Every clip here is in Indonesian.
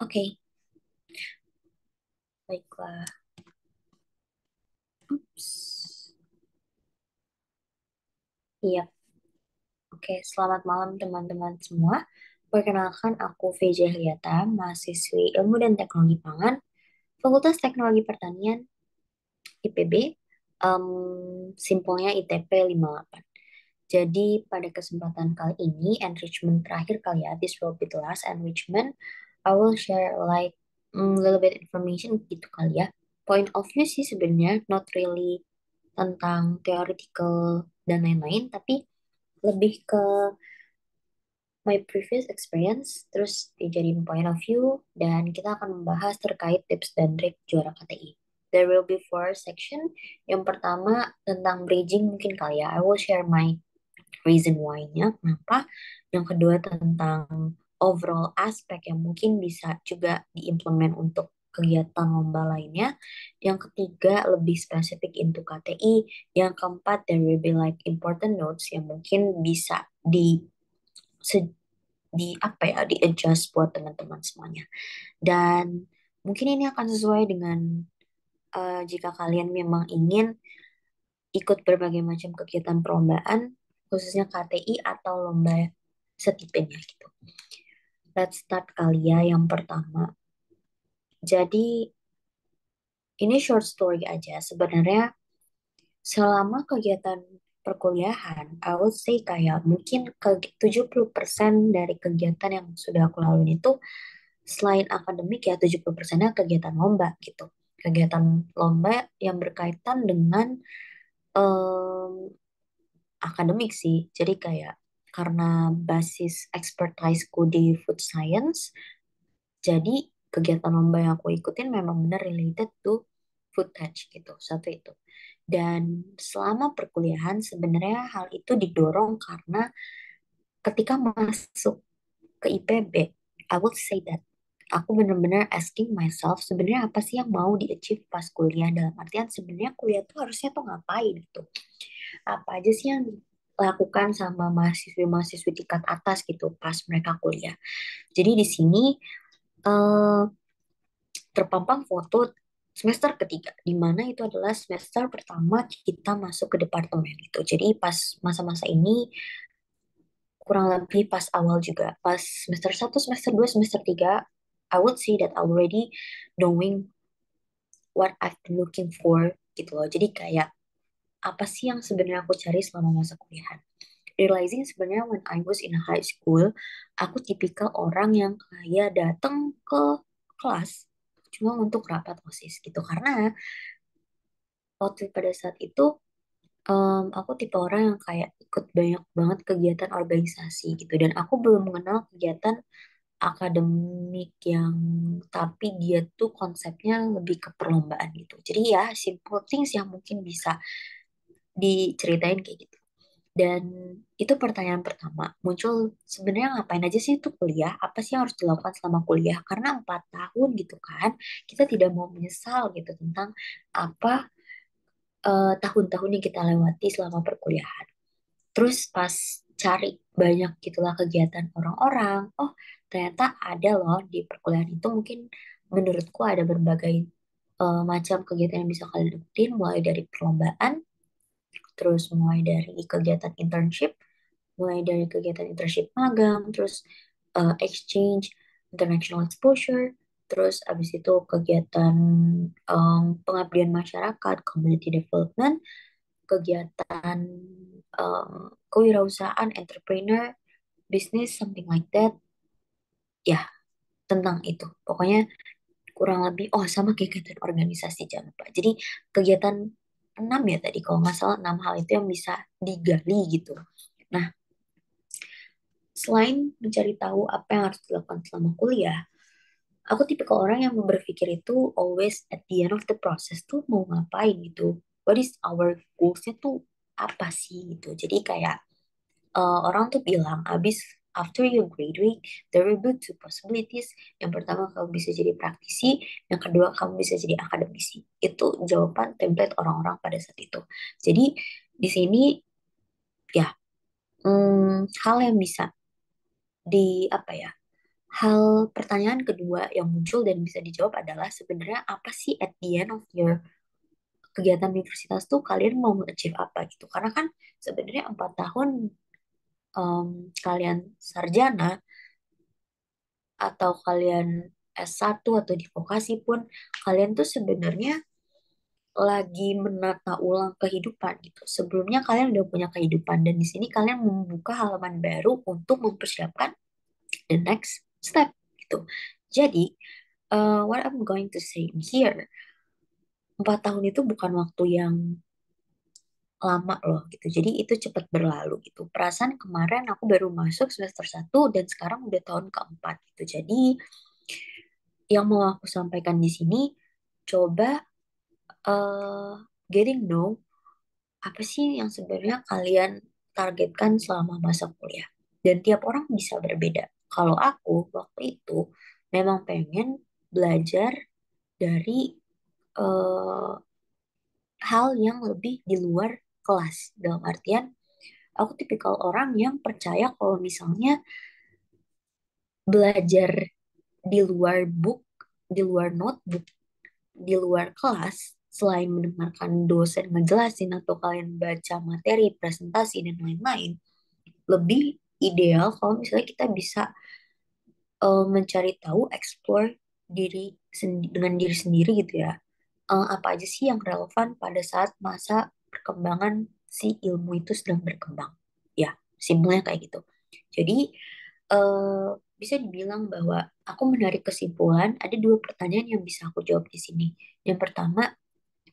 Oke, baiklah. Ups. Iya, oke. Selamat malam teman-teman semua. Perkenalkan aku VJ Hliata, mahasiswi Ilmu dan Teknologi Pangan, Fakultas Teknologi Pertanian, IPB, simpelnya ITP 58. Jadi pada kesempatan kali ini, enrichment terakhir kali ya, this will be the last enrichment. I will share like little bit information gitu kali ya. Point of view sih sebenarnya not really tentang theoretical dan lain-lain, tapi lebih ke my previous experience, terus dijadiin point of view, dan kita akan membahas terkait tips dan trik juara KTI. There will be four section. Yang pertama tentang bridging mungkin kali ya. I will share my reason why-nya, kenapa. Yang kedua tentang overall aspek yang mungkin bisa juga diimplement untuk kegiatan lomba lainnya. Yang ketiga lebih spesifik into KTI. Yang keempat there will be like important notes yang mungkin bisa se- di apa ya di adjust buat teman-teman semuanya. Dan mungkin ini akan sesuai dengan jika kalian memang ingin ikut berbagai macam kegiatan perlombaan, khususnya KTI atau lomba setipenya gitu. Let's start kali ya yang pertama. Jadi ini short story aja. Sebenarnya selama kegiatan perkuliahan, I would say kayak mungkin ke 70% dari kegiatan yang sudah aku lalui itu selain akademik ya 70%-nya kegiatan lomba gitu. Kegiatan lomba yang berkaitan dengan em, akademik sih. Jadi kayak karena basis expertiseku di food science, jadi kegiatan lomba yang aku ikutin memang benar related to food touch gitu. Satu itu. Dan selama perkuliahan sebenarnya hal itu didorong karena ketika masuk ke IPB, I would say that aku benar-benar asking myself sebenarnya apa sih yang mau di-achieve pas kuliah, dalam artian sebenarnya kuliah tuh harusnya tuh ngapain gitu. Apa aja sih yang dilakukan sama mahasiswi-mahasiswi tingkat atas gitu pas mereka kuliah. Jadi di sini eh, terpampang foto semester ketiga, di mana itu adalah semester pertama kita masuk ke departemen gitu. Jadi pas masa-masa ini kurang lebih pas awal juga, pas semester satu semester 2 semester 3 I would say that already knowing what I've been looking for gitu loh. Jadi kayak apa sih yang sebenarnya aku cari selama masa kuliah. Realizing sebenarnya when I was in high school, aku tipikal orang yang kayak datang ke kelas cuma untuk rapat OSIS gitu. Karena waktu pada saat itu aku tipe orang yang kayak ikut banyak banget kegiatan organisasi gitu. Dan aku belum mengenal kegiatan akademik yang tapi dia tuh konsepnya lebih ke perlombaan gitu. Jadi ya simple things yang mungkin bisa diceritain kayak gitu. Dan itu pertanyaan pertama muncul, sebenarnya ngapain aja sih itu kuliah? Apa sih yang harus dilakukan selama kuliah? Karena 4 tahun gitu kan, kita tidak mau menyesal gitu tentang apa tahun-tahun yang kita lewati selama perkuliahan. Terus pas cari banyak gitulah kegiatan orang-orang, oh ternyata ada loh di perkuliahan itu mungkin menurutku ada berbagai macam kegiatan yang bisa kalian ikutin, mulai dari perlombaan, terus mulai dari kegiatan internship magang, terus exchange, international exposure, terus abis itu kegiatan pengabdian masyarakat, community development, kegiatan kewirausahaan, entrepreneur, business, something like that. Ya, tentang itu. Pokoknya kurang lebih, oh sama kegiatan organisasi jangan lupa. Jadi kegiatan 6 ya tadi, kalau nggak salah 6 hal itu yang bisa digali gitu. Nah, selain mencari tahu apa yang harus dilakukan selama kuliah, aku tipe ke orang yang berpikir itu always at the end of the process tuh mau ngapain gitu. What is our goals-nya tuh apa sih gitu. Jadi kayak orang tuh bilang abis after you graduate there will be two possibilities. Yang pertama kamu bisa jadi praktisi, yang kedua kamu bisa jadi akademisi. Itu jawaban template orang-orang pada saat itu. Jadi di sini ya hal yang bisa di apa ya Hal pertanyaan kedua yang muncul dan bisa dijawab adalah sebenarnya apa sih at the end of your kegiatan universitas tuh kalian mau achieve apa gitu. Karena kan sebenarnya 4 tahun kalian sarjana atau kalian S1 atau di vokasi pun kalian tuh sebenarnya lagi menata ulang kehidupan gitu. Sebelumnya kalian udah punya kehidupan dan di sini kalian membuka halaman baru untuk mempersiapkan the next step gitu. Jadi, what I'm going to say in here, 4 tahun itu bukan waktu yang lama loh gitu. Jadi itu cepat berlalu gitu. Perasaan kemarin aku baru masuk semester 1 dan sekarang udah tahun keempat gitu. Jadi yang mau aku sampaikan di sini, coba eh getting know apa sih yang sebenarnya kalian targetkan selama masa kuliah. Dan tiap orang bisa berbeda. Kalau aku waktu itu memang pengen belajar dari eh, hal yang lebih di luar kelas. Dalam artian, aku tipikal orang yang percaya kalau misalnya belajar di luar book, di luar notebook, di luar kelas, selain mendengarkan dosen ngejelasin atau kalian baca materi, presentasi, dan lain-lain, lebih ideal kalau misalnya kita bisa mencari tahu, explore dengan diri sendiri gitu ya. Apa aja sih yang relevan pada saat masa perkembangan si ilmu itu sedang berkembang. Ya, simpelnya kayak gitu. Jadi, eh, bisa dibilang bahwa aku menarik kesimpulan ada dua pertanyaan yang bisa aku jawab di sini. Yang pertama,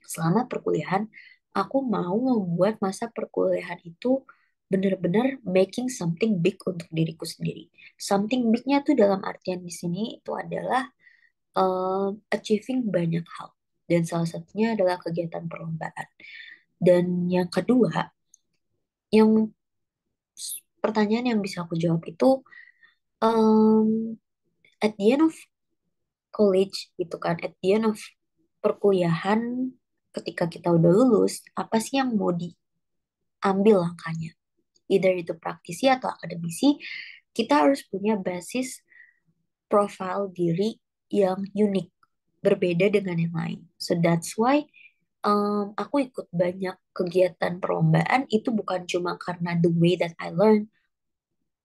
selama perkuliahan, aku mau membuat masa perkuliahan itu benar-benar making something big untuk diriku sendiri. Something bignya tuh dalam artian di sini itu adalah achieving banyak hal. Dan salah satunya adalah kegiatan perlombaan. Dan yang kedua, yang pertanyaan yang bisa aku jawab itu at the end of college gitu kan, at the end of perkuliahan ketika kita udah lulus, apa sih yang mau diambil langkahnya? Either itu praktisi atau akademisi, kita harus punya basis profil diri yang unik, berbeda dengan yang lain. So that's why aku ikut banyak kegiatan perlombaan itu bukan cuma karena the way that I learn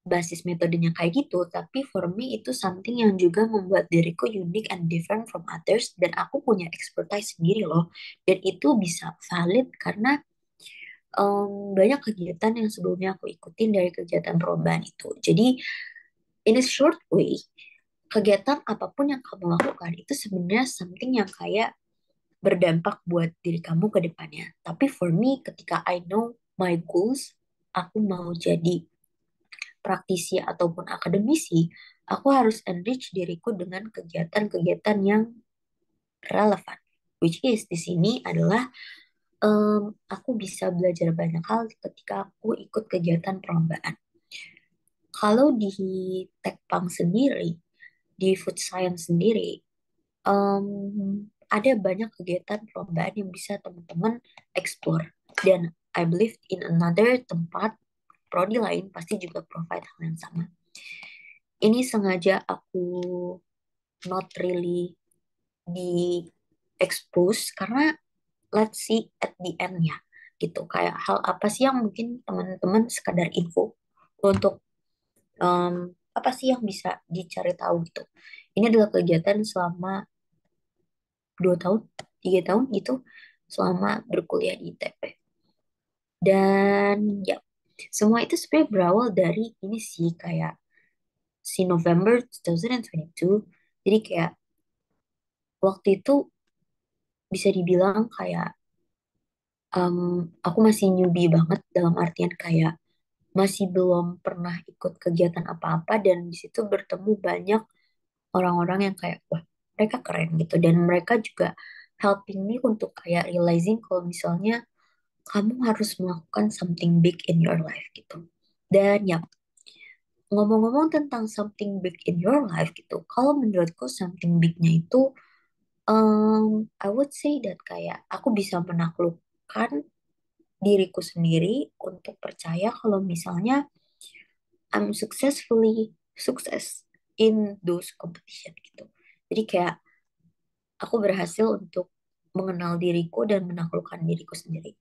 basis metodenya kayak gitu, tapi for me itu something yang juga membuat diriku unique and different from others dan aku punya expertise sendiri loh. Dan itu bisa valid karena banyak kegiatan yang sebelumnya aku ikutin dari kegiatan perlombaan itu. Jadi in a short way, kegiatan apapun yang kamu lakukan itu sebenarnya something yang kayak berdampak buat diri kamu ke depannya. Tapi for me, ketika I know my goals, aku mau jadi praktisi ataupun akademisi, aku harus enrich diriku dengan kegiatan-kegiatan yang relevan. Which is di sini adalah aku bisa belajar banyak hal ketika aku ikut kegiatan perlombaan. Kalau di Tekpang sendiri, di food science sendiri, ada banyak kegiatan perlombaan yang bisa teman-teman explore. Dan I believe in another tempat, prodi lain pasti juga provide hal yang sama. Ini sengaja aku not really di expose karena let's see at the end ya gitu. Kayak hal apa sih yang mungkin teman-teman sekadar info untuk apa sih yang bisa dicari tahu gitu. Ini adalah kegiatan selama 2 tahun, 3 tahun gitu selama berkuliah di ITB. Dan ya, semua itu sebenarnya berawal dari ini sih kayak si November 2022. Jadi kayak waktu itu bisa dibilang kayak em, aku masih newbie banget dalam artian kayak masih belum pernah ikut kegiatan apa-apa dan di situ bertemu banyak orang-orang yang kayak wah mereka keren gitu dan mereka juga helping me untuk kayak realizing kalau misalnya kamu harus melakukan something big in your life gitu. Dan ya, ngomong-ngomong tentang something big in your life gitu, kalau menurutku something bignya itu, I would say that kayak aku bisa menaklukkan diriku sendiri untuk percaya kalau misalnya I'm successfully sukses. in those competition gitu. Jadi kayak aku berhasil untuk mengenal diriku dan menaklukkan diriku sendiri.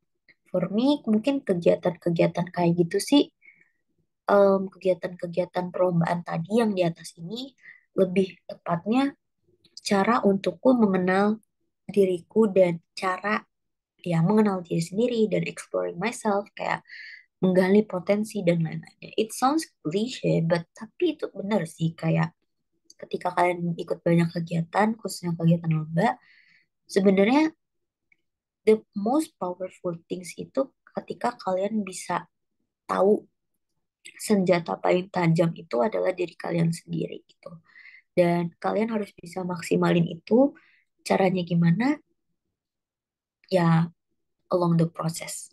For me, mungkin kegiatan-kegiatan kayak gitu sih, kegiatan-kegiatan perlombaan tadi yang di atas ini lebih tepatnya cara untukku mengenal diriku dan cara ya mengenal diri sendiri dan exploring myself kayak menggali potensi dan lain-lainnya. It sounds cliche, but tapi itu benar sih kayak ketika kalian ikut banyak kegiatan, khususnya kegiatan lomba, sebenarnya the most powerful things itu ketika kalian bisa tahu senjata paling tajam itu adalah diri kalian sendiri gitu. Dan kalian harus bisa maksimalin itu. Caranya gimana? Ya, along the process.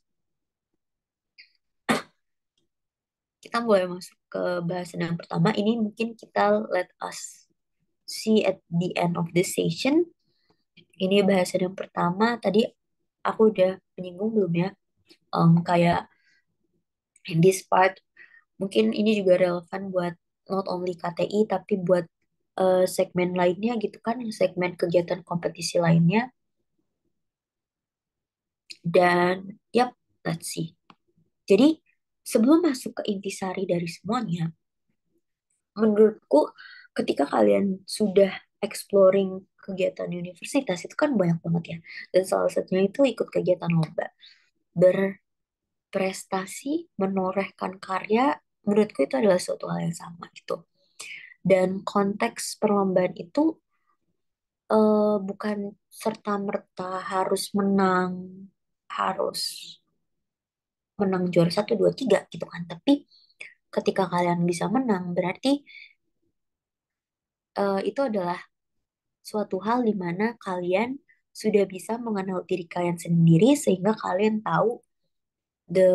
Kita mulai masuk ke bahasan yang pertama. Ini mungkin kita let us see at the end of the session. Ini bahasan yang pertama. Tadi aku udah menyinggung belum ya? Kayak in this part, mungkin ini juga relevan buat not only KTI, tapi buat segmen lainnya gitu kan, segmen kegiatan kompetisi lainnya. Dan, yap, let's see. Jadi, sebelum masuk ke intisari dari semuanya, menurutku ketika kalian sudah exploring kegiatan universitas itu kan banyak banget ya. Dan salah satunya itu ikut kegiatan lomba. Berprestasi, menorehkan karya, menurutku itu adalah suatu hal yang sama gitu. Dan konteks perlombaan itu bukan serta-merta harus menang, harus menang juara satu, dua, tiga gitu kan. Tapi ketika kalian bisa menang, berarti itu adalah suatu hal di mana kalian sudah bisa mengenal diri kalian sendiri sehingga kalian tahu the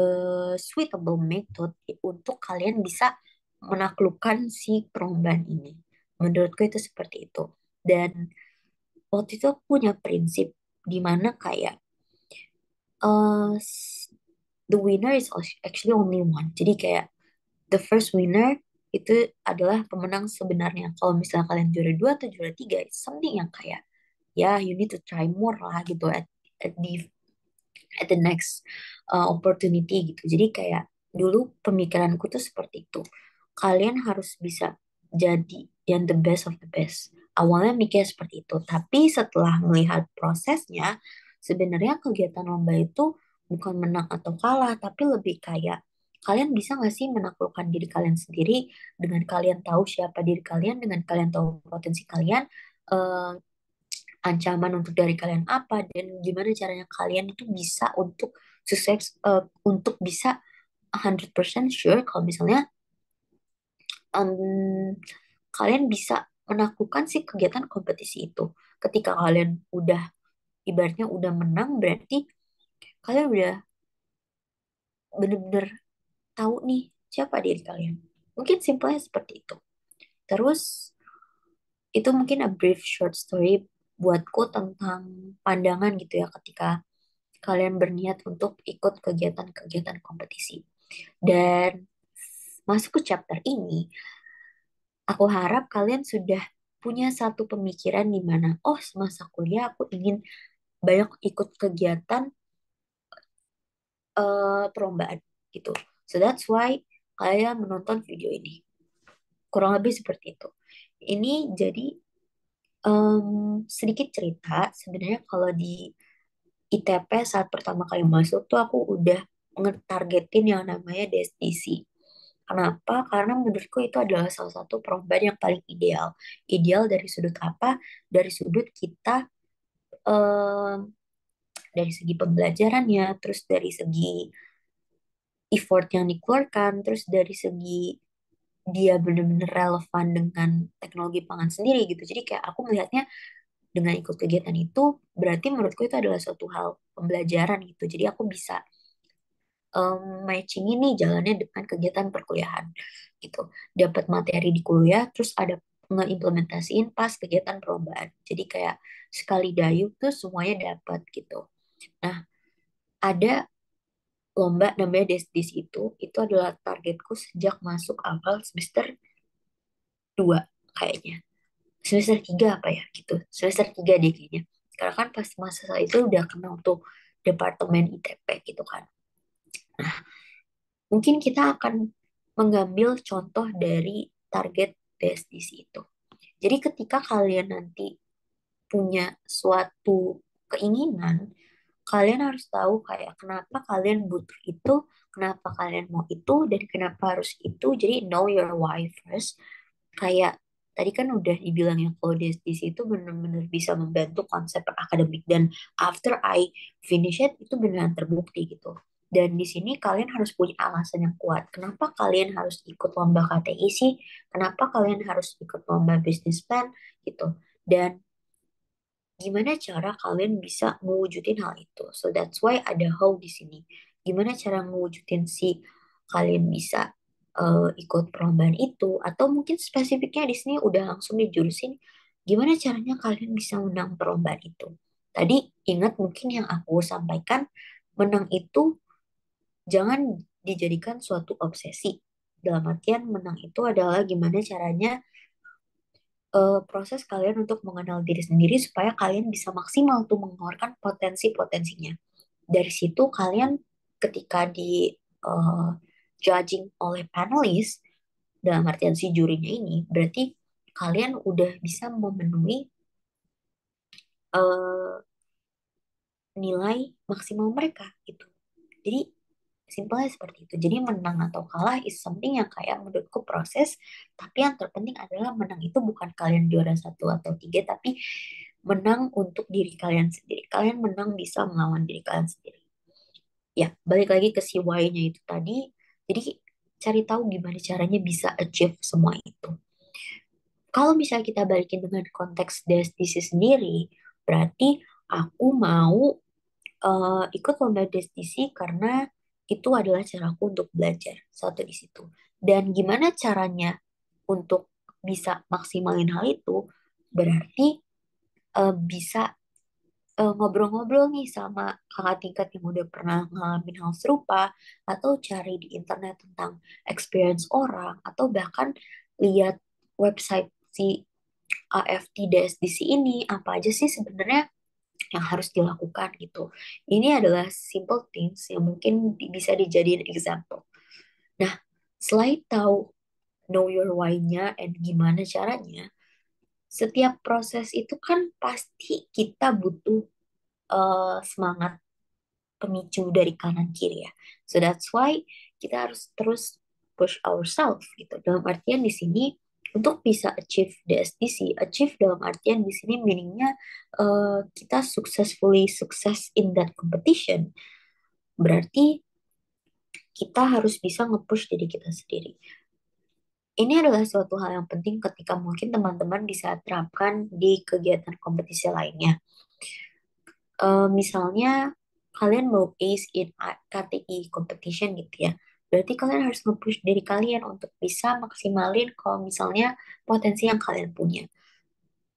suitable method untuk kalian bisa menaklukkan si perlombaan ini. Menurutku itu seperti itu. Dan waktu itu aku punya prinsip di mana kayak uh, the winner is actually only one. Jadi kayak the first winner itu adalah pemenang sebenarnya. Kalau misalnya kalian juara dua atau juara tiga, it's something yang kayak ya you need to try more lah gitu at the at the next opportunity gitu. Jadi kayak dulu pemikiranku tuh seperti itu. Kalian harus bisa jadi yang the best of the best. Awalnya mikir seperti itu, tapi setelah melihat prosesnya, sebenarnya kegiatan lomba itu bukan menang atau kalah, tapi lebih kayak kalian bisa nggak sih menaklukkan diri kalian sendiri dengan kalian tahu siapa diri kalian, dengan kalian tahu potensi kalian, eh, ancaman untuk dari kalian apa dan gimana caranya kalian itu bisa untuk sukses untuk bisa 100% sure kalau misalnya em, kalian bisa menaklukkan si kegiatan kompetisi itu. Ketika kalian udah ibaratnya udah menang berarti kalian udah bener-bener tahu nih siapa diri kalian. Mungkin simpelnya seperti itu. Terus itu mungkin a brief short story buatku tentang pandangan gitu ya ketika kalian berniat untuk ikut kegiatan-kegiatan kompetisi. Dan masuk ke chapter ini, aku harap kalian sudah punya satu pemikiran di mana, oh semasa kuliah aku ingin banyak ikut kegiatan perlombaan gitu. So that's why kalian menonton video ini. Kurang lebih seperti itu. Ini jadi sedikit cerita, sebenarnya kalau di ITP saat pertama kali masuk tuh aku udah ngetargetin yang namanya DSTC. Kenapa? Karena menurutku itu adalah salah satu perlombaan yang paling ideal. Ideal dari sudut apa? Dari sudut kita, em, dari segi pembelajarannya, terus dari segi effort yang dikeluarkan, terus dari segi dia benar-benar relevan dengan teknologi pangan sendiri gitu. Jadi kayak aku melihatnya dengan ikut kegiatan itu, berarti menurutku itu adalah suatu hal pembelajaran gitu. Jadi aku bisa matching ini jalannya dengan kegiatan perkuliahan gitu. Dapat materi di kuliah, terus ada ngeimplementasiin pas kegiatan perlombaan. Jadi kayak sekali dayung tuh semuanya dapat gitu. Nah, ada lomba namanya Desdis itu adalah targetku sejak masuk awal semester 2. kayaknya. Semester 3 apa ya gitu. Semester 3 deh kayaknya. Karena kan pas masa itu udah kenal tuh departemen ITP gitu kan. Nah, mungkin kita akan mengambil contoh dari target destinasi itu. Jadi ketika kalian nanti punya suatu keinginan, kalian harus tahu kayak kenapa kalian butuh itu, kenapa kalian mau itu, dan kenapa harus itu. Jadi know your why first. Kayak tadi kan udah dibilang ya kalau di situ benar-benar bisa membantu konsep akademik dan after I finish it itu beneran terbukti gitu. Dan di sini kalian harus punya alasan yang kuat. Kenapa kalian harus ikut lomba KTI sih? Kenapa kalian harus ikut lomba business plan gitu? Dan gimana cara kalian bisa mewujudin hal itu? So that's why ada how di sini. Gimana cara mewujudin si kalian bisa ikut perlombaan itu atau mungkin spesifiknya di sini udah langsung dijurusin gimana caranya kalian bisa menang perlombaan itu. Tadi ingat mungkin yang aku sampaikan menang itu jangan dijadikan suatu obsesi. Dalam artian menang itu adalah gimana caranya proses kalian untuk mengenal diri sendiri supaya kalian bisa maksimal tuh mengeluarkan potensi-potensinya. Dari situ kalian ketika di eh, judging oleh panelis dalam artian si jurinya ini berarti kalian udah bisa memenuhi eh, nilai maksimal mereka gitu. Jadi simpelnya seperti itu. Jadi menang atau kalah is something yang kayak menurutku proses, tapi yang terpenting adalah menang itu bukan kalian juara satu atau tiga, tapi menang untuk diri kalian sendiri. Kalian menang bisa melawan diri kalian sendiri. Ya, balik lagi ke si why-nya itu tadi. Jadi cari tahu gimana caranya bisa achieve semua itu. Kalau misalnya kita balikin dengan konteks destinasi sendiri, berarti aku mau ikut lomba destinasi karena itu adalah caraku untuk belajar. Satu di situ. Dan gimana caranya untuk bisa maksimalin hal itu? Berarti bisa ngobrol-ngobrol nih sama kakak tingkat yang udah pernah ngalamin hal serupa, atau cari di internet tentang experience orang, atau bahkan lihat website si AFTDSDC ini, apa aja sih sebenarnya yang harus dilakukan gitu. Ini adalah simple things yang mungkin bisa dijadiin example. Nah, selain tahu know your why-nya and gimana caranya, setiap proses itu kan pasti kita butuh semangat pemicu dari kanan kiri ya. So that's why kita harus terus push ourselves gitu. Dalam artian di sini untuk bisa achieve the SDC, achieve dalam artian di sini meaningnya kita successfully success in that competition. Berarti kita harus bisa nge-push diri kita sendiri. Ini adalah suatu hal yang penting ketika mungkin teman-teman bisa terapkan di kegiatan kompetisi lainnya. Misalnya kalian mau ace in KTI competition gitu ya. Berarti kalian harus nge-push diri kalian untuk bisa maksimalin kalau misalnya potensi yang kalian punya.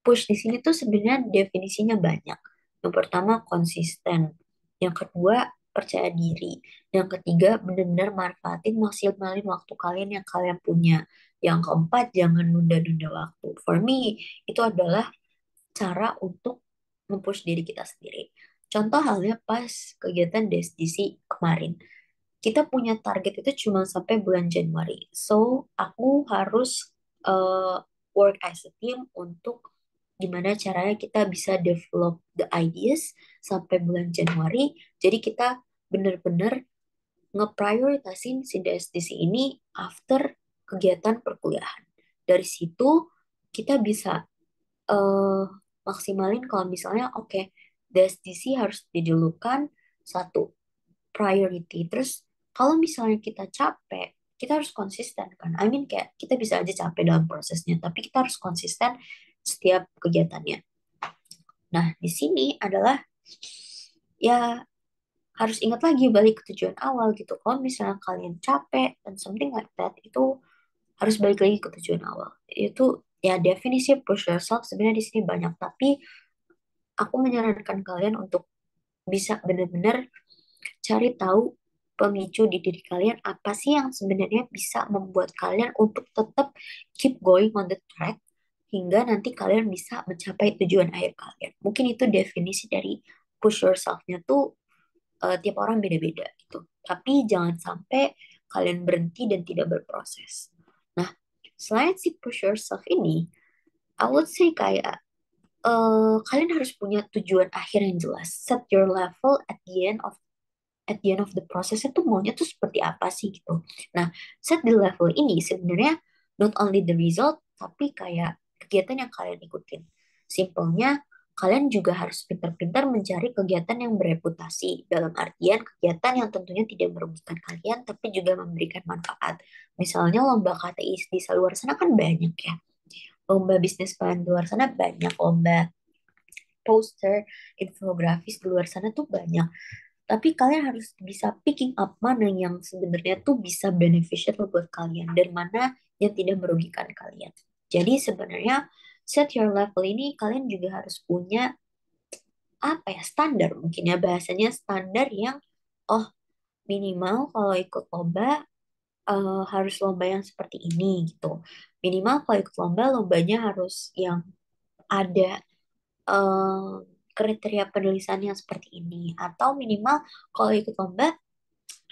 Push di sini tuh sebenarnya definisinya banyak. Yang pertama konsisten. Yang kedua percaya diri. Yang ketiga benar-benar manfaatin maksimalin waktu kalian yang kalian punya. Yang keempat jangan nunda-nunda waktu. For me itu adalah cara untuk mempush diri kita sendiri. Contoh halnya pas kegiatan destinasi kemarin. Kita punya target itu cuma sampai bulan Januari. So, aku harus uh, work as a team untuk gimana caranya kita bisa develop the ideas sampai bulan Januari. Jadi kita benar-benar ngeprioritasin si destinasi ini after kegiatan perkuliahan. Dari situ kita bisa eh maksimalin kalau misalnya oke destinasi harus didulukan satu priority. Terus kalau misalnya kita capek, kita harus konsisten kan. I mean kayak kita bisa aja capek dalam prosesnya, tapi kita harus konsisten setiap kegiatannya. Nah, di sini adalah ya harus ingat lagi balik ke tujuan awal gitu. Kalau misalnya kalian capek dan something like that, itu harus balik lagi ke tujuan awal. Itu ya definisi push yourself sebenarnya di sini banyak, tapi aku menyarankan kalian untuk bisa benar-benar cari tahu pemicu di diri kalian apa sih yang sebenarnya bisa membuat kalian untuk tetap keep going on the track hingga nanti kalian bisa mencapai tujuan akhir kalian. Mungkin itu definisi dari push yourself-nya tuh tiap orang beda-beda gitu. Tapi jangan sampai kalian berhenti dan tidak berproses. Nah, selain si push yourself ini, I would say kayak kalian harus punya tujuan akhir yang jelas. Set your level at the end of the process itu maunya tuh seperti apa sih gitu. Nah, set the level ini sebenarnya not only the result, tapi kayak kegiatan yang kalian ikutin. Simpelnya, kalian juga harus pintar-pintar mencari kegiatan yang bereputasi. Dalam artian kegiatan yang tentunya tidak merugikan kalian, tapi juga memberikan manfaat. Misalnya lomba KTI di luar sana kan banyak ya. Lomba bisnis plan di luar sana banyak. Lomba poster, infografis di luar sana tuh banyak. Tapi kalian harus bisa picking up mana yang sebenarnya tuh bisa beneficial buat kalian dan mana yang tidak merugikan kalian. Jadi sebenarnya set your level ini kalian juga harus punya apa ya standar mungkin ya bahasanya standar yang oh minimal kalau ikut lomba harus lomba yang seperti ini gitu. Minimal kalau ikut lomba lombanya harus yang ada eh, kriteria penulisan yang seperti ini atau minimal kalau ikut lomba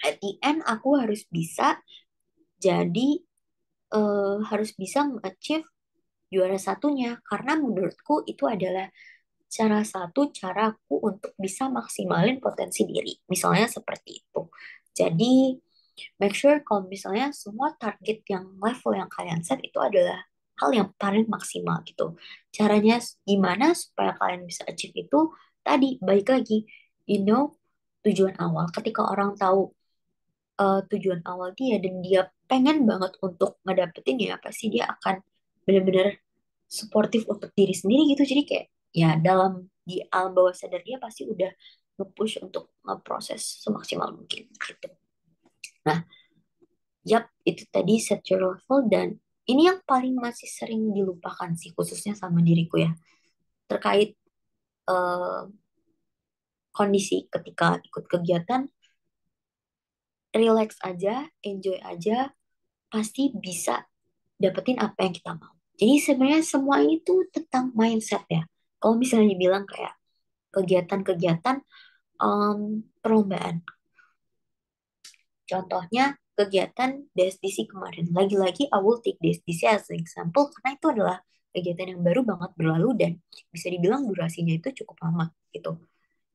at the end aku harus bisa jadi harus bisa achieve juara satunya karena menurutku itu adalah cara satu caraku untuk bisa maksimalin potensi diri misalnya seperti itu jadi make sure kalau misalnya semua target yang level yang kalian set itu adalah hal yang paling maksimal gitu caranya gimana supaya kalian bisa achieve itu tadi baik lagi you know tujuan awal ketika orang tahu tujuan awal dia dan dia pengen banget untuk ngedapetin ya pasti dia akan benar-benar suportif untuk diri sendiri gitu jadi kayak ya dalam di alam bawah sadar dia pasti udah nge-push untuk ngeproses semaksimal mungkin gitu. Nah, yap itu tadi set your level dan ini yang paling masih sering dilupakan sih khususnya sama diriku ya terkait eh, kondisi ketika ikut kegiatan relax aja, enjoy aja, pasti bisa dapetin apa yang kita mau. Jadi sebenarnya semua ini tuh tentang mindset ya. Kalau misalnya dibilang kayak kegiatan-kegiatan perlombaan. Contohnya kegiatan DSDC kemarin. Lagi-lagi I will take DSDC as an example karena itu adalah kegiatan yang baru banget berlalu dan bisa dibilang durasinya itu cukup lama gitu.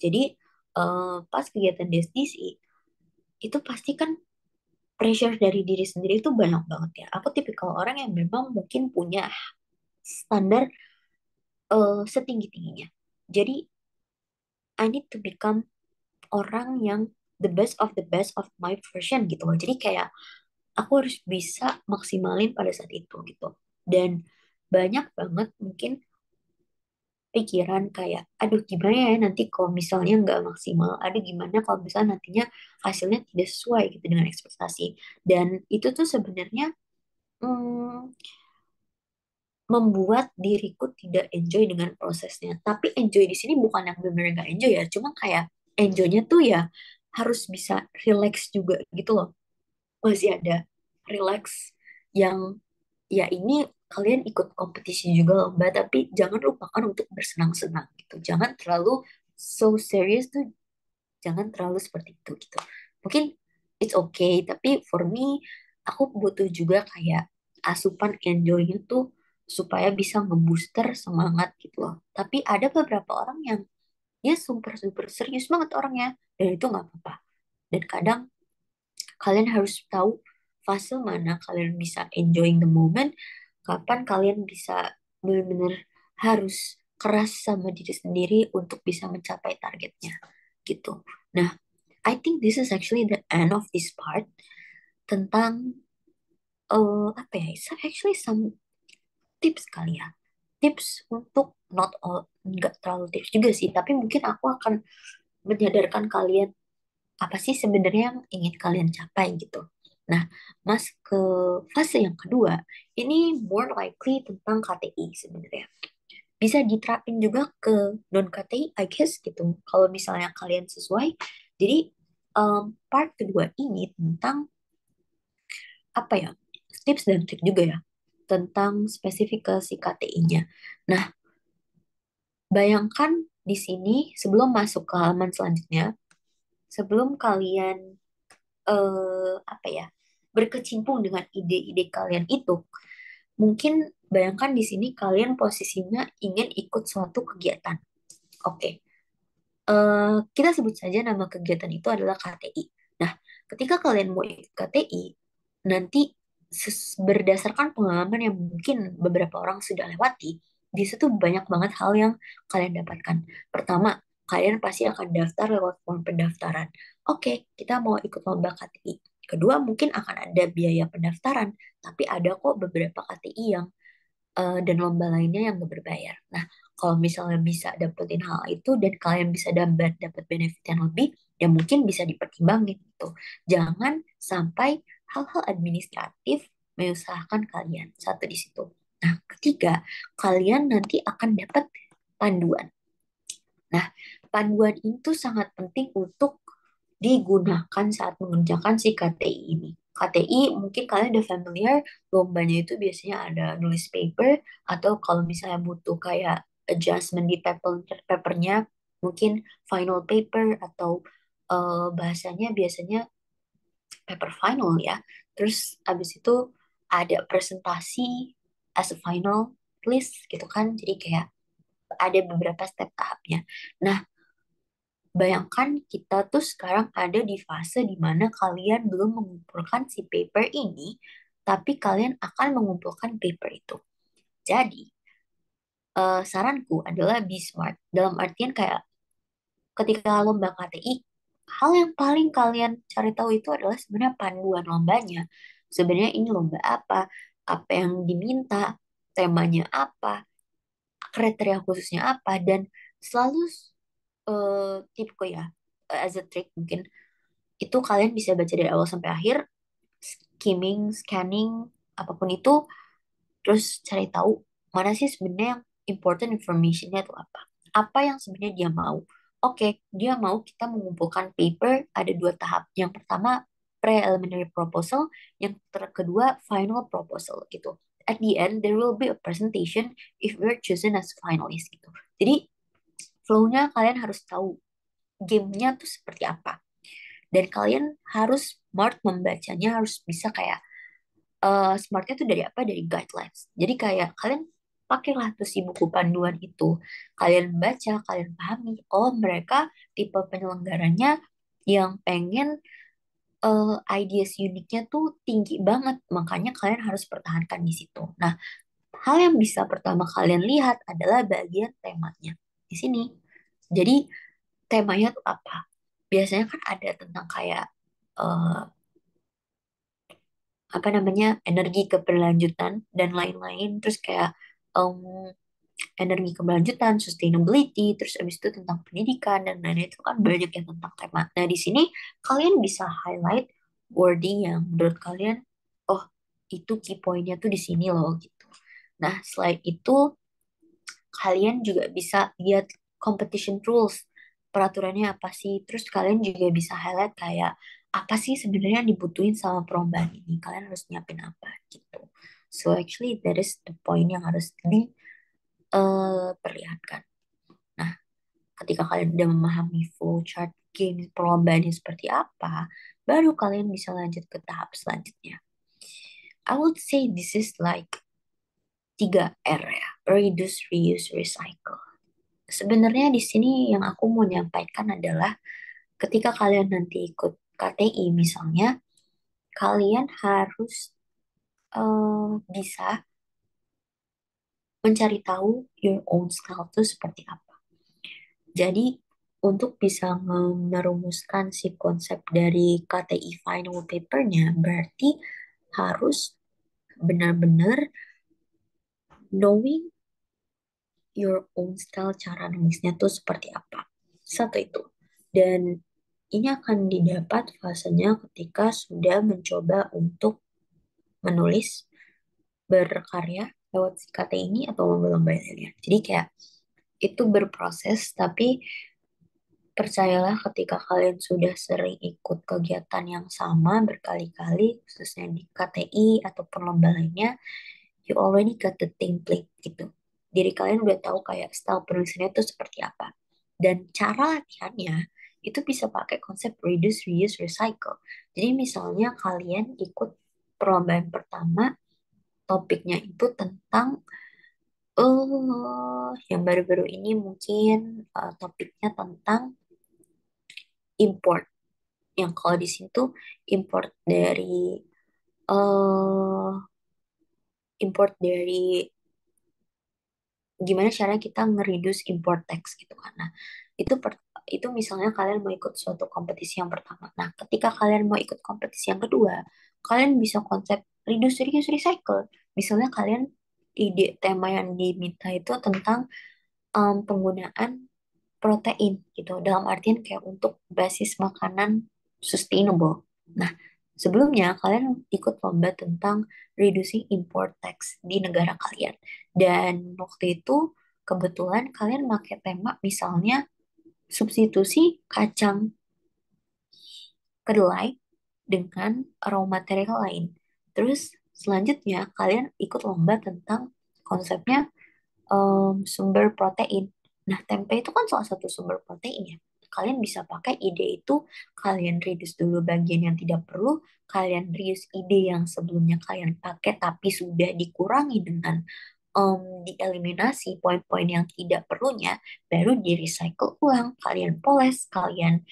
Jadi pas kegiatan DSDC itu pasti kan pressure dari diri sendiri itu banyak banget ya. Aku tipikal orang yang memang mungkin punya standar setinggi-tingginya. Jadi, I need to become orang yang the best of the best of my version gitu loh. Jadi kayak aku harus bisa maksimalin pada saat itu gitu. Dan banyak banget mungkin pikiran kayak, aduh gimana ya nanti kalau misalnya nggak maksimal, aduh gimana kalau misalnya nantinya hasilnya tidak sesuai gitu dengan ekspektasi. Dan itu tuh sebenarnya hmm, membuat diriku tidak enjoy dengan prosesnya. Tapi enjoy di sini bukan yang benar-benar nggak enjoy ya, cuma kayak enjoynya tuh ya harus bisa relax juga gitu loh. Masih ada relax yang ya ini kalian ikut kompetisi juga lomba, tapi jangan lupakan untuk bersenang-senang gitu. Jangan terlalu so serious tuh, jangan terlalu seperti itu gitu. Mungkin it's okay, tapi for me aku butuh juga kayak asupan enjoy-nya tuh supaya bisa ngebooster semangat gitu loh. Tapi ada beberapa orang yang dia super super serius banget orangnya dan itu nggak apa-apa. Dan kadang kalian harus tahu fase mana kalian bisa enjoying the moment, kapan kalian bisa benar-benar harus keras sama diri sendiri untuk bisa mencapai targetnya gitu. Nah, I think this is actually the end of this part tentang apa ya? It's actually some tips kali ya. Tips untuk not all nggak terlalu tips juga sih, tapi mungkin aku akan menyadarkan kalian apa sih sebenarnya yang ingin kalian capai gitu. Nah, Mas ke fase yang kedua, ini more likely tentang KTI sebenarnya. Bisa diterapin juga ke non KTI, I guess gitu. Kalau misalnya kalian sesuai. Jadi part kedua ini tentang apa ya tips dan trik juga ya tentang spesifik ke si KTI-nya. Nah, bayangkan di sini sebelum masuk ke halaman selanjutnya, sebelum kalian apa ya, berkecimpung dengan ide-ide kalian itu, mungkin bayangkan di sini kalian posisinya ingin ikut suatu kegiatan. Oke, kita sebut saja nama kegiatan itu adalah KTI. Nah, ketika kalian mau ikut KTI, nanti berdasarkan pengalaman yang mungkin beberapa orang sudah lewati, di situ banyak banget hal yang kalian dapatkan. Pertama, kalian pasti akan daftar lewat form pendaftaran. Oke, kita mau ikut lomba KTI. Kedua, mungkin akan ada biaya pendaftaran, tapi ada kok beberapa KTI yang dan lomba lainnya yang gak berbayar. Nah, kalau misalnya bisa dapetin hal itu dan kalian bisa dapat benefit yang lebih, ya mungkin bisa dipertimbangin gitu. Jangan sampai hal-hal administratif menyusahkan kalian. Satu di situ. Nah, ketiga, kalian nanti akan dapat panduan. Nah, panduan itu sangat penting untuk digunakan saat mengerjakan si KTI ini. KTI mungkin kalian udah familiar, lombanya itu biasanya ada nulis paper, atau kalau misalnya butuh kayak adjustment di papernya, mungkin final paper, atau bahasanya biasanya paper final ya. Terus abis itu ada presentasi as a final list gitu kan, jadi kayak ada beberapa step tahapnya. Nah, bayangkan kita tuh sekarang ada di fase di mana kalian belum mengumpulkan si paper ini, tapi kalian akan mengumpulkan paper itu. Jadi, saranku adalah be smart. Dalam artian kayak ketika lomba KTI, hal yang paling kalian cari tahu itu adalah sebenarnya panduan lombanya. Sebenarnya ini lomba apa yang diminta, temanya apa, kriteria khususnya apa, dan selalu tipku ya, as a trick mungkin, itu kalian bisa baca dari awal sampai akhir, skimming, scanning, apapun itu, terus cari tahu mana sih sebenarnya yang important informationnya itu apa. Apa yang sebenarnya dia mau. Oke, dia mau kita mengumpulkan paper ada dua tahap. Yang pertama, preliminary proposal, yang kedua, final proposal gitu. At the end, there will be a presentation if we're chosen as finalist gitu. Jadi, flow-nya kalian harus tahu gamenya tuh seperti apa. Dan kalian harus smart membacanya, harus bisa kayak smartnya tuh dari apa? Dari guidelines. Jadi kayak kalian pakailah tuh si buku panduan itu. Kalian baca, kalian pahami. Oh, mereka tipe penyelenggaranya yang pengen ideas uniknya tuh tinggi banget. Makanya kalian harus pertahankan di situ. Nah, hal yang bisa pertama kalian lihat adalah bagian temanya. Di sini. Jadi, temanya tuh apa? Biasanya kan ada tentang kayak eh, apa namanya, energi keberlanjutan dan lain-lain, terus kayak em, energi keberlanjutan, sustainability, terus abis itu tentang pendidikan dan lain-lain, itu kan banyak yang tentang tema. Nah, di sini kalian bisa highlight wording yang menurut kalian, oh, itu key pointnya tuh di sini loh gitu. Nah, selain itu kalian juga bisa lihat competition rules, peraturannya apa sih, terus kalian juga bisa highlight kayak apa sih sebenarnya yang dibutuhin sama perlombaan ini, kalian harus nyiapin apa gitu. So actually that is the point yang harus diperlihatkan. Nah, ketika kalian udah memahami full chart game perlombaan ini seperti apa, baru kalian bisa lanjut ke tahap selanjutnya. I would say this is like 3R ya, reduce, reuse, recycle. Sebenarnya di sini yang aku mau nyampaikan adalah ketika kalian nanti ikut KTI misalnya, kalian harus bisa mencari tahu your own style itu seperti apa. Jadi untuk bisa merumuskan si konsep dari KTI final papernya, berarti harus benar-benar knowing your own style, cara nulisnya tuh seperti apa. Satu itu. Dan ini akan didapat fasenya ketika sudah mencoba untuk menulis, berkarya lewat si KT ini atau lomba-lomba lainnya. Jadi kayak itu berproses, tapi percayalah ketika kalian sudah sering ikut kegiatan yang sama berkali-kali, khususnya di KTI ataupun lomba lainnya, you already got the template gitu. Jadi kalian udah tahu kayak style penulisannya itu seperti apa. Dan cara latihannya itu bisa pakai konsep reduce, reuse, recycle. Jadi misalnya kalian ikut perlombaan pertama, topiknya itu tentang yang baru-baru ini mungkin topiknya tentang import. Yang kalau di situ import dari eh import dari gimana cara kita nge-reduce import tax gitu kan. Nah, itu itu misalnya kalian mau ikut suatu kompetisi yang pertama. Nah, ketika kalian mau ikut kompetisi yang kedua, kalian bisa konsep reduce, reuse, recycle. Misalnya kalian ide tema yang diminta itu tentang penggunaan protein gitu. Dalam artian kayak untuk basis makanan sustainable. Nah, sebelumnya kalian ikut lomba tentang reducing import tax di negara kalian. Dan waktu itu kebetulan kalian pakai tema misalnya substitusi kacang kedelai dengan raw material lain. Terus selanjutnya kalian ikut lomba tentang konsepnya sumber protein. Nah, tempe itu kan salah satu sumber protein ya. Kalian bisa pakai ide itu, kalian reduce dulu bagian yang tidak perlu, kalian reuse ide yang sebelumnya kalian pakai tapi sudah dikurangi dengan dieliminasi poin-poin yang tidak perlunya, baru di recycle ulang, kalian poles, kalian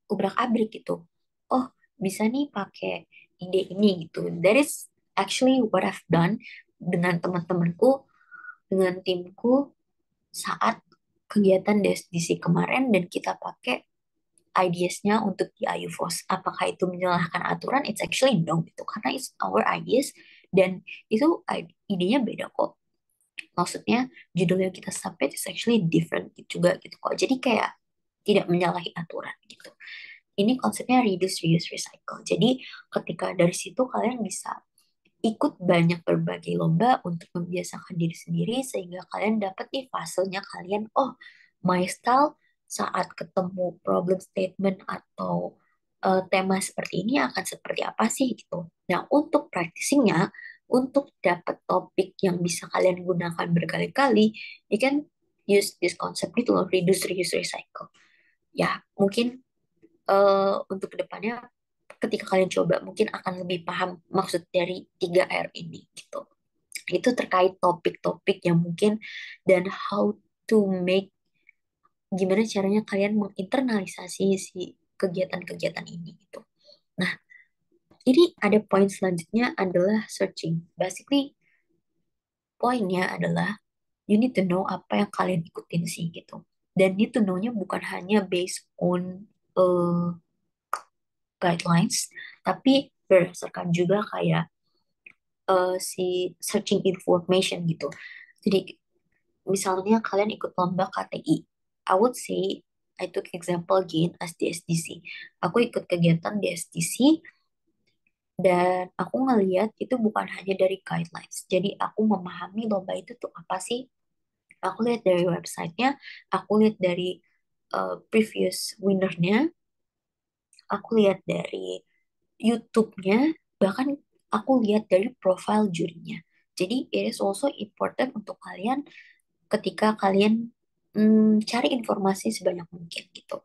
ubrak-abrik gitu. Oh, bisa nih pakai ide ini gitu. That is actually what I've done dengan teman-temanku, dengan timku saat kegiatan DSDC kemarin dan kita pakai ideas-nya untuk di IUFOS. Apakah itu menyalahkan aturan? It's actually no gitu karena it's our ideas dan itu idenya beda kok. Maksudnya judul yang kita submit is actually different gitu juga gitu kok. Jadi kayak tidak menyalahi aturan gitu. Ini konsepnya reduce, reuse, recycle. Jadi ketika dari situ kalian bisa ikut banyak berbagai lomba untuk membiasakan diri sendiri sehingga kalian dapat nih fasenya kalian, oh, my style saat ketemu problem statement atau tema seperti ini akan seperti apa sih gitu. Nah, untuk practicingnya, untuk dapat topik yang bisa kalian gunakan berkali-kali, you can use this concept gitu loh, reduce, reuse, recycle. Ya, mungkin untuk kedepannya ketika kalian coba mungkin akan lebih paham maksud dari 3R ini gitu. Itu terkait topik-topik yang mungkin dan how to make gimana caranya kalian menginternalisasi si kegiatan-kegiatan ini gitu. Nah, ini ada poin selanjutnya adalah searching. Basically, poinnya adalah you need to know apa yang kalian ikutin sih gitu. Dan need to know-nya bukan hanya based on uh, guidelines, tapi berdasarkan juga kayak si searching information gitu. Jadi misalnya kalian ikut lomba KTI, I would say I took example again as the SDC. Aku ikut kegiatan di SDC dan aku ngeliat itu bukan hanya dari guidelines. Jadi aku memahami lomba itu tuh apa sih. Aku lihat dari websitenya, aku lihat dari previous winnernya, aku lihat dari YouTube-nya, bahkan aku lihat dari profile jurinya. Jadi it is also important untuk kalian ketika kalian cari informasi sebanyak mungkin gitu.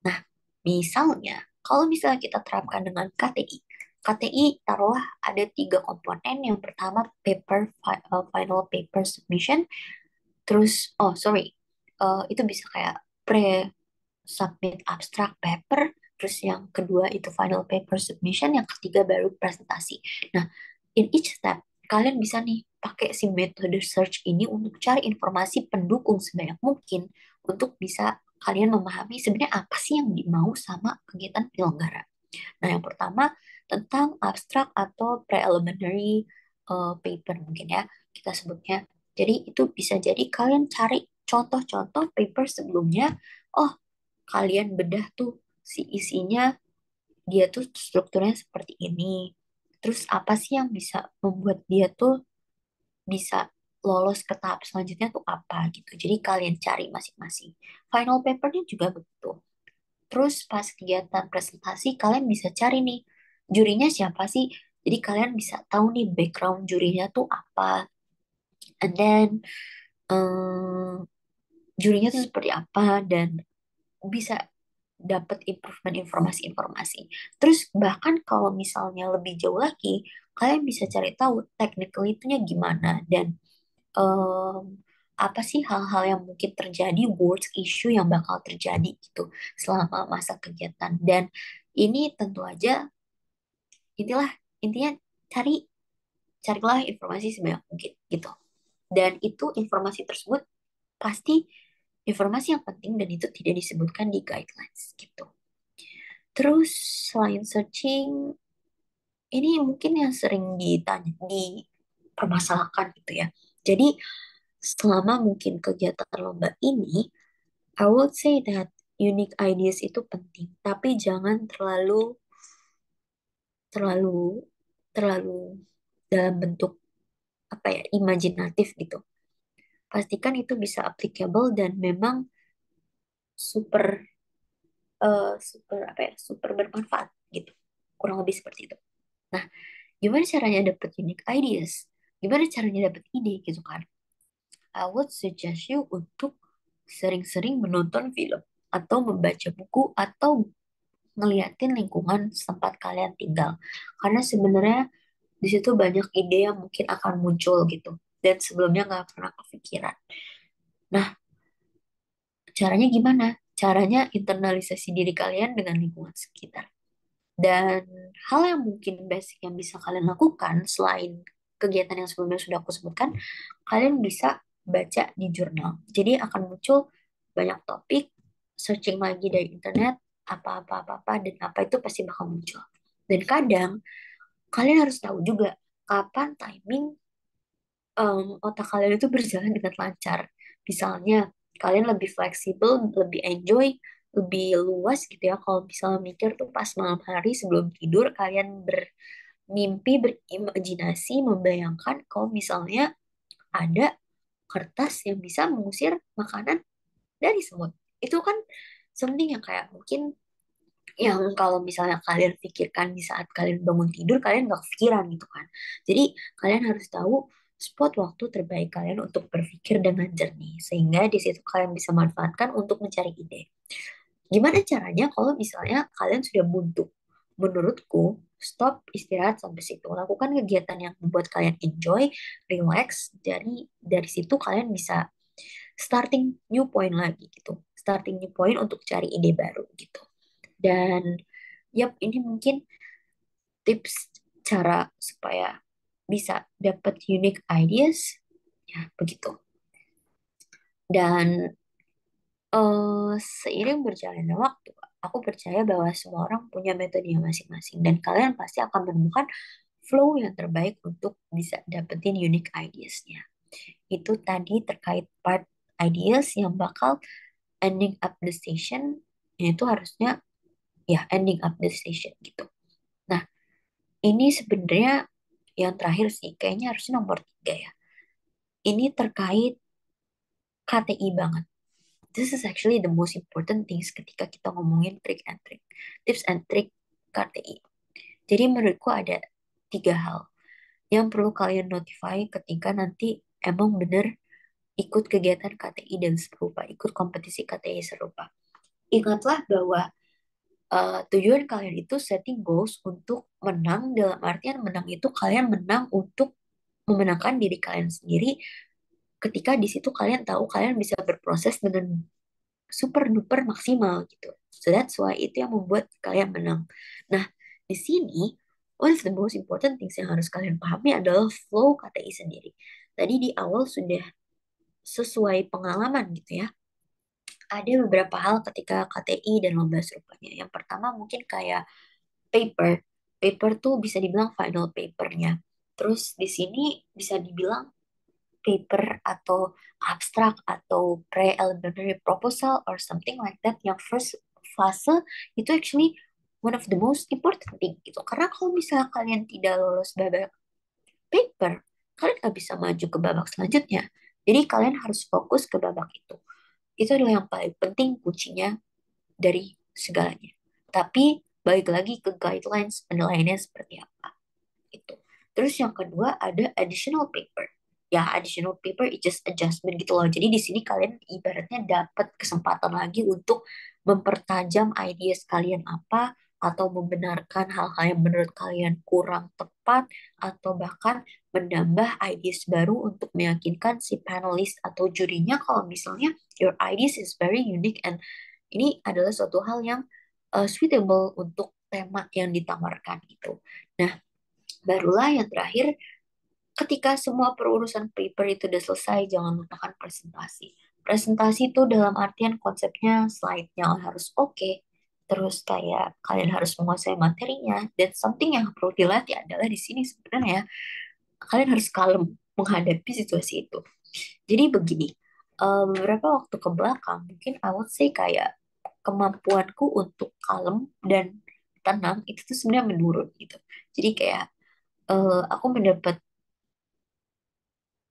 Nah, misalnya, kalau misalnya kita terapkan dengan KTI, KTI taruhlah ada 3 komponen. Yang pertama final paper submission, terus oh sorry, itu bisa kayak pre-submit abstract paper, terus yang kedua itu final paper submission, yang ketiga baru presentasi. Nah, in each step kalian bisa nih pakai si metode search ini untuk cari informasi pendukung sebanyak mungkin untuk bisa kalian memahami sebenarnya apa sih yang dimau sama kegiatan penyelenggara. Nah, yang pertama tentang abstrak atau preliminary paper mungkin ya kita sebutnya. Jadi itu bisa jadi kalian cari contoh-contoh paper sebelumnya. Oh, kalian bedah tuh si isinya, dia tuh strukturnya seperti ini. Terus apa sih yang bisa membuat dia tuh bisa lolos ke tahap selanjutnya tuh apa gitu. Jadi kalian cari masing-masing. Final papernya juga begitu. Terus pas kegiatan presentasi kalian bisa cari nih jurinya siapa sih? Jadi kalian bisa tahu nih background jurinya tuh apa, and then jurinya tuh seperti apa, dan bisa dapat improvement informasi-informasi. Terus bahkan kalau misalnya lebih jauh lagi, kalian bisa cari tahu technical itunya gimana, dan apa sih hal-hal yang mungkin terjadi, worst issue yang bakal terjadi gitu selama masa kegiatan. Dan ini tentu aja inilah intinya, cari carilah informasi sebanyak mungkin gitu. Dan itu informasi tersebut pasti informasi yang penting dan itu tidak disebutkan di guidelines gitu. Terus selain searching, ini mungkin yang sering ditanya, dipermasalahkan gitu ya. Jadi selama mungkin kegiatan lomba ini, I would say that unique ideas itu penting, tapi jangan terlalu terlalu terlalu dalam bentuk apa ya, imajinatif gitu. Pastikan itu bisa applicable dan memang super super apa ya, super bermanfaat gitu. Kurang lebih seperti itu. Nah, gimana caranya dapet unique ideas? Gimana caranya dapet ide gitu kan? I would suggest you untuk sering-sering menonton film atau membaca buku atau ngeliatin lingkungan tempat kalian tinggal. Karena sebenarnya di situ banyak ide yang mungkin akan muncul gitu. Dan sebelumnya nggak pernah kepikiran. Nah, caranya gimana? Caranya internalisasi diri kalian dengan lingkungan sekitar. Dan hal yang mungkin basic yang bisa kalian lakukan selain kegiatan yang sebelumnya sudah aku sebutkan, kalian bisa baca di jurnal. Jadi akan muncul banyak topik, searching lagi dari internet, apa-apa-apa, dan apa itu pasti bakal muncul. Dan kadang kalian harus tahu juga kapan timing otak kalian itu berjalan dengan lancar. Misalnya, kalian lebih fleksibel, lebih enjoy, lebih luas gitu ya. Kalau misalnya mikir tuh pas malam hari sebelum tidur, kalian bermimpi, berimajinasi, membayangkan kalau misalnya ada kertas yang bisa mengusir makanan dari semut. Itu kan something yang kayak mungkin yang kalau misalnya kalian pikirkan di saat kalian bangun tidur, kalian nggak kepikiran gitu kan. Jadi kalian harus tahu spot waktu terbaik kalian untuk berpikir dengan jernih, sehingga di situ kalian bisa manfaatkan untuk mencari ide. Gimana caranya kalau misalnya kalian sudah buntu? Menurutku, stop, istirahat sampai situ. Lakukan kegiatan yang membuat kalian enjoy, relax. Dari situ kalian bisa starting new point lagi gitu. Starting new point untuk cari ide baru gitu. Dan yap, ini mungkin tips cara supaya bisa dapat unique ideas. Ya, begitu. Dan seiring berjalannya waktu, aku percaya bahwa semua orang punya metodenya masing-masing dan kalian pasti akan menemukan flow yang terbaik untuk bisa dapetin unique ideas-nya. Itu tadi terkait part ideas yang bakal ending up the station, yaitu harusnya ya ending up the station gitu. Nah, ini sebenarnya yang terakhir sih, kayaknya harusnya nomor 3 ya. Ini terkait KTI banget. This is actually the most important things ketika kita ngomongin trick and trick. Tips and trick KTI. Jadi menurutku ada 3 hal yang perlu kalian notify ketika nanti emang bener ikut kegiatan KTI dan serupa, ikut kompetisi KTI serupa. Ingatlah bahwa tujuan kalian itu setting goals untuk menang, dalam artian menang itu kalian menang untuk memenangkan diri kalian sendiri, ketika di situ kalian tahu kalian bisa berproses dengan super duper maksimal gitu. So that's why itu yang membuat kalian menang. Nah, di sini one of the most important things yang harus kalian pahami adalah flow KTI sendiri. Tadi di awal sudah sesuai pengalaman gitu ya. Ada beberapa hal ketika KTI dan lomba serupanya. Yang pertama mungkin kayak paper. Paper tuh bisa dibilang final papernya. Terus di sini bisa dibilang paper atau abstrak atau preliminary proposal or something like that, yang first fase itu actually one of the most important thing gitu, karena kalau misalnya kalian tidak lolos babak paper, kalian nggak bisa maju ke babak selanjutnya. Jadi kalian harus fokus ke babak itu adalah yang paling penting, kuncinya dari segalanya. Tapi balik lagi ke guidelines penilaiannya seperti apa itu. Terus yang kedua ada additional paper. Ya, additional paper is just adjustment gitu loh. Jadi di sini kalian ibaratnya dapat kesempatan lagi untuk mempertajam ideas kalian apa, atau membenarkan hal-hal yang menurut kalian kurang tepat, atau bahkan menambah ideas baru untuk meyakinkan si panelis atau jurinya kalau misalnya your ideas is very unique and ini adalah suatu hal yang suitable untuk tema yang ditawarkan itu. Nah, barulah yang terakhir, ketika semua perurusan paper itu udah selesai, jangan lupakan presentasi. Presentasi itu dalam artian konsepnya slide-nya harus oke, terus kayak kalian harus menguasai materinya, dan something yang perlu dilatih adalah di sini sebenarnya kalian harus kalem menghadapi situasi itu. Jadi begini, beberapa waktu ke belakang, mungkin I would say kayak kemampuanku untuk kalem dan tenang itu tuh sebenarnya menurun gitu. Jadi kayak aku mendapat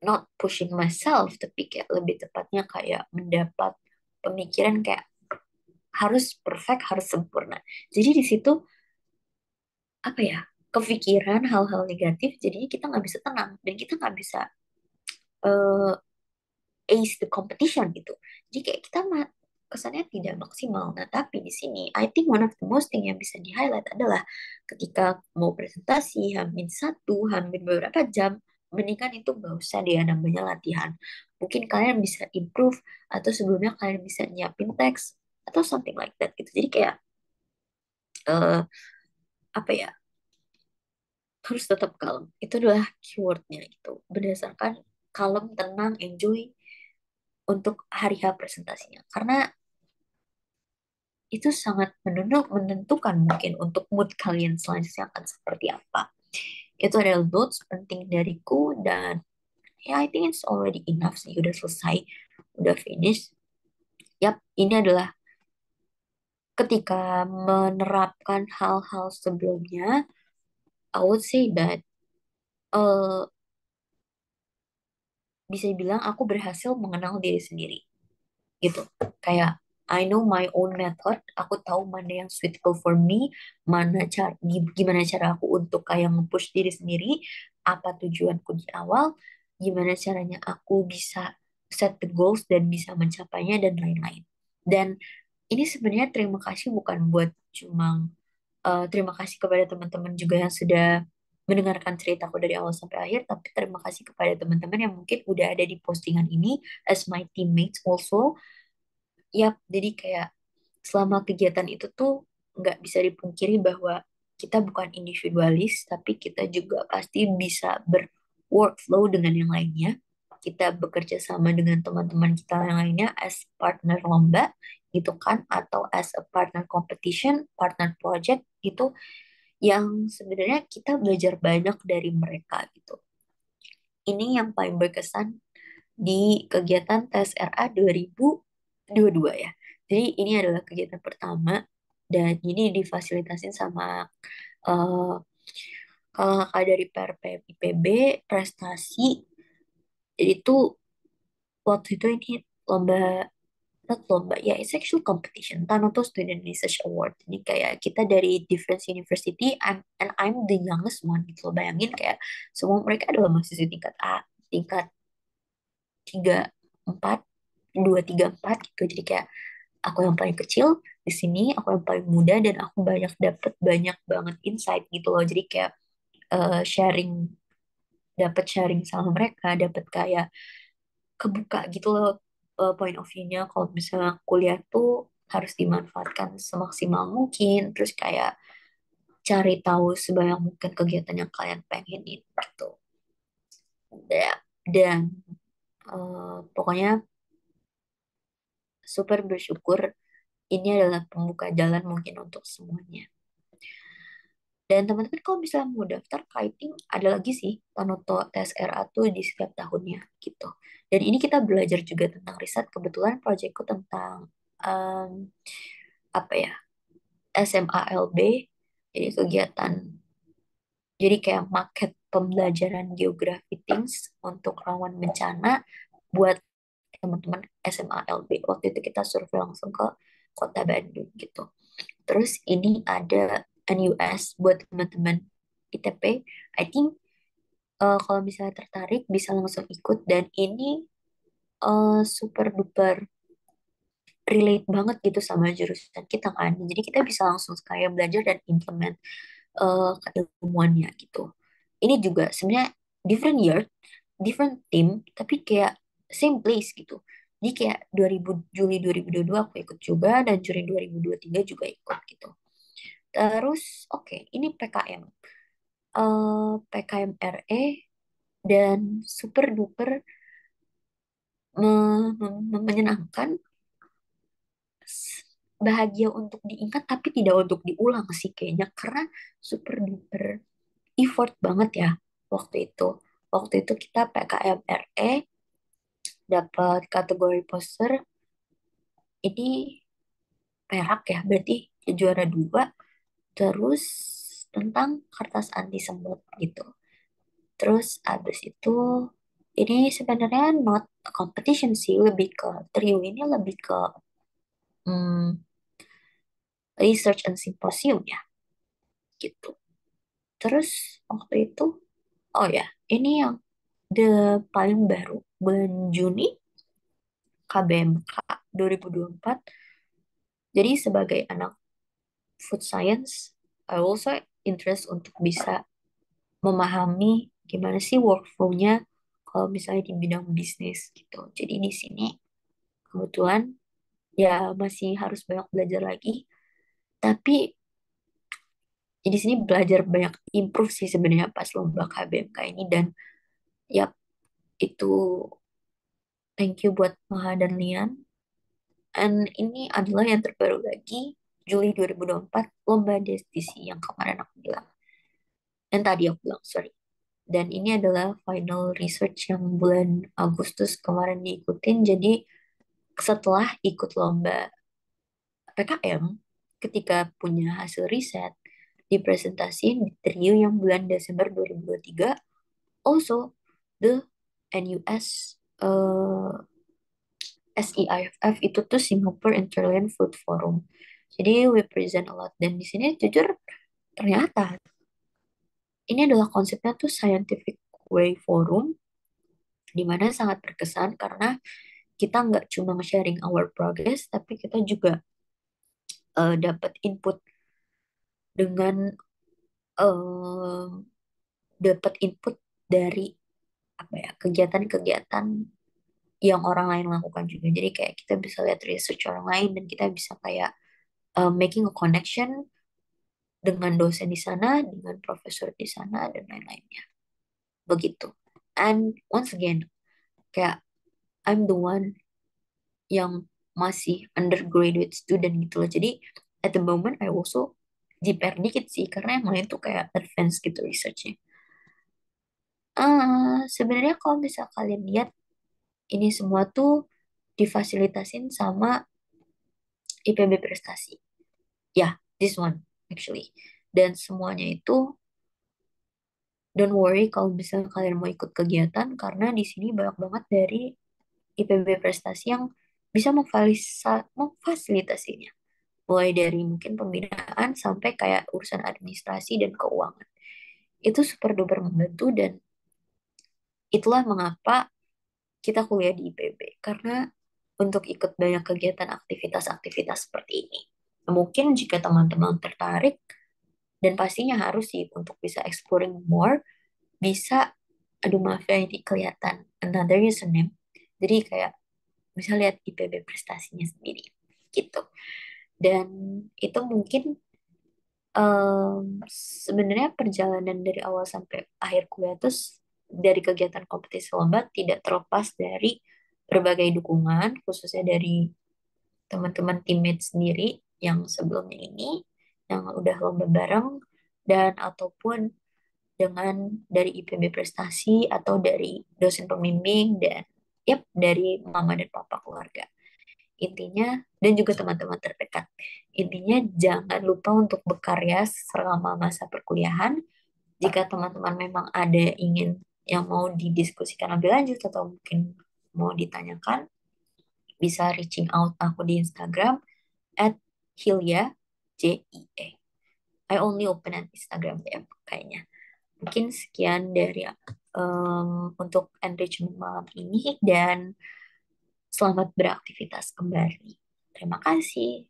not pushing myself, tapi kayak lebih tepatnya kayak mendapat pemikiran kayak harus perfect, harus sempurna. Jadi di situ apa ya, kepikiran hal-hal negatif, jadinya kita nggak bisa tenang dan kita nggak bisa eh, ace the competition gitu. Jadi kayak kita kesannya tidak maksimal. Nah, tapi di sini, I think one of the most thing yang bisa di-highlight adalah ketika mau presentasi, hamin satu, hamin beberapa jam, mendingan itu nggak usah dia namanya latihan. Mungkin kalian bisa improve, atau sebelumnya kalian bisa nyiapin teks, atau something like that gitu. Jadi kayak, eh, apa ya, harus tetap kalem. Itu adalah keywordnya itu. Berdasarkan kalem, tenang, enjoy untuk hari H presentasinya. Karena itu sangat menentukan mungkin untuk mood kalian selanjutnya akan seperti apa. Itu adalah notes penting dariku dan ya I think it's already enough sih, udah selesai, udah finish. Yap, ini adalah ketika menerapkan hal-hal sebelumnya, I would say that uh, bisa dibilang aku berhasil mengenal diri sendiri gitu. Kayak I know my own method, aku tahu mana yang suitable for me, mana cara gimana cara aku untuk kayak nge-push diri sendiri, apa tujuanku di awal, gimana caranya aku bisa set the goals dan bisa mencapainya dan lain-lain. Dan ini sebenarnya terima kasih bukan buat cuma terima kasih kepada teman-teman juga yang sudah mendengarkan ceritaku dari awal sampai akhir, tapi terima kasih kepada teman-teman yang mungkin udah ada di postingan ini as my teammates also. Yap, jadi kayak selama kegiatan itu tuh nggak bisa dipungkiri bahwa kita bukan individualis, tapi kita juga pasti bisa berworkflow dengan yang lainnya. Kita bekerja sama dengan teman-teman kita yang lainnya as partner lomba, gitu kan, atau as a partner competition, partner project, gitu, yang sebenarnya kita belajar banyak dari mereka gitu. Ini yang paling berkesan di kegiatan TSRA 2022 ya. Jadi ini adalah kegiatan pertama dan ini difasilitasi sama eh, kakak dari PRP IPB prestasi. Jadi itu waktu itu ini lomba, not lomba ya, it's actual competition, Tanoto Student Research Award. Ini kayak kita dari different university, and I'm the youngest one gitu loh. Bayangin kayak semua mereka adalah mahasiswa tingkat A, tingkat 3 4, 2 3 4 gitu. Jadi kayak aku yang paling kecil di sini, aku yang paling muda, dan aku banyak banget insight gitu loh. Jadi kayak sharing, dapat sharing sama mereka, dapat kayak kebuka gitu loh point of view-nya kalau misalnya kuliah tuh harus dimanfaatkan semaksimal mungkin, terus kayak cari tahu sebanyak mungkin kegiatan yang kalian pengenin gitu. Dan pokoknya super bersyukur ini adalah pembuka jalan mungkin untuk semuanya. Dan teman-teman kalau misalnya mau daftar kiting, ada lagi sih Tanoto TSRA tuh di setiap tahunnya gitu. Dan ini kita belajar juga tentang riset. Kebetulan proyekku tentang em, apa ya, SMALB, jadi kegiatan, jadi kayak market pembelajaran geografi things untuk rawan bencana buat teman-teman SMALB. Waktu itu kita survei langsung ke Kota Bandung gitu. Terus ini ada NUS buat teman-teman ITP, I think kalau misalnya tertarik bisa langsung ikut dan ini super duper relate banget gitu sama jurusan kita kan. Jadi kita bisa langsung kayak belajar dan implement keilmuannya gitu. Ini juga sebenarnya different year, different team, tapi kayak same place gitu. Jadi kayak 2000, Juli 2022 aku ikut juga dan Juli 2023 juga ikut gitu. Terus oke, ini PKM. PKM RE dan super duper menyenangkan, bahagia untuk diingat tapi tidak untuk diulang sih kayaknya karena super duper effort banget ya waktu itu. Waktu itu kita PKM RE dapat kategori poster ini perak ya, berarti juara dua. Terus tentang kertas anti semut gitu. Terus abis itu ini sebenarnya not a competition sih, lebih ke trio ini lebih ke hmm, research and symposium ya gitu. Terus waktu itu, oh ya, ini yang the paling baru bulan Juni KBMK 2024. Jadi sebagai anak food science, I also interest untuk bisa memahami gimana sih workflow-nya kalau misalnya di bidang bisnis gitu. Jadi di sini kebetulan ya masih harus banyak belajar lagi, tapi di sini belajar banyak improve sih sebenarnya pas lomba KBMK ini dan ya itu thank you buat Maha dan Lian. And ini adalah yang terbaru lagi Juli 2024 lomba destisi yang kemarin aku bilang. Yang tadi aku bilang, sorry. Dan ini adalah final research yang bulan Agustus kemarin diikutin. Jadi setelah ikut lomba PKM, ketika punya hasil riset, dipresentasiin di Trio yang bulan Desember 2023. Also, the NUS SEIFF itu tuh Singapore Interland Food Forum. Jadi we present a lot. Dan di sini jujur ternyata ini adalah konsepnya tuh scientific way forum, di mana sangat berkesan karena kita nggak cuma sharing our progress, tapi kita juga dapat input dengan eh, dapat input dari apa ya kegiatan-kegiatan yang orang lain lakukan juga. Jadi kayak kita bisa lihat research orang lain dan kita bisa kayak making a connection dengan dosen di sana, dengan profesor di sana dan lain-lainnya. Begitu. And once again, kayak I'm the one yang masih undergraduate student gitu loh. Jadi at the moment I also JPR dikit sih karena yang lain tuh kayak advance gitu researchnya. Sebenarnya kalau bisa kalian lihat ini semua tuh difasilitasin sama IPB prestasi. Ya, this one actually. Dan semuanya itu don't worry kalau misalnya kalian mau ikut kegiatan karena di sini banyak banget dari IPB prestasi yang bisa memfasilitasinya. Mulai dari mungkin pembinaan sampai kayak urusan administrasi dan keuangan. Itu super duper membantu dan itulah mengapa kita kuliah di IPB. Karena untuk ikut banyak kegiatan aktivitas-aktivitas seperti ini. Mungkin jika teman-teman tertarik, dan pastinya harus sih untuk bisa exploring more, bisa, aduh maaf ya ini kelihatan another username. Jadi kayak bisa lihat IPB prestasinya sendiri gitu. Dan itu mungkin sebenarnya perjalanan dari awal sampai akhir kuliah terus dari kegiatan kompetisi lomba tidak terlepas dari berbagai dukungan, khususnya dari teman-teman teammate sendiri yang sebelumnya ini, yang udah lomba bareng, dan ataupun dengan dari IPB prestasi atau dari dosen pembimbing dan yep, dari mama dan papa keluarga. Intinya, dan juga teman-teman terdekat. Intinya, jangan lupa untuk berkarya selama masa perkuliahan. Jika teman-teman memang ada ingin yang mau didiskusikan lebih lanjut atau mungkin mau ditanyakan, bisa reaching out aku di Instagram at Hilya, JIE. I only open an Instagram DM kayaknya. Mungkin sekian dari untuk enrichment malam ini dan selamat beraktivitas kembali. Terima kasih.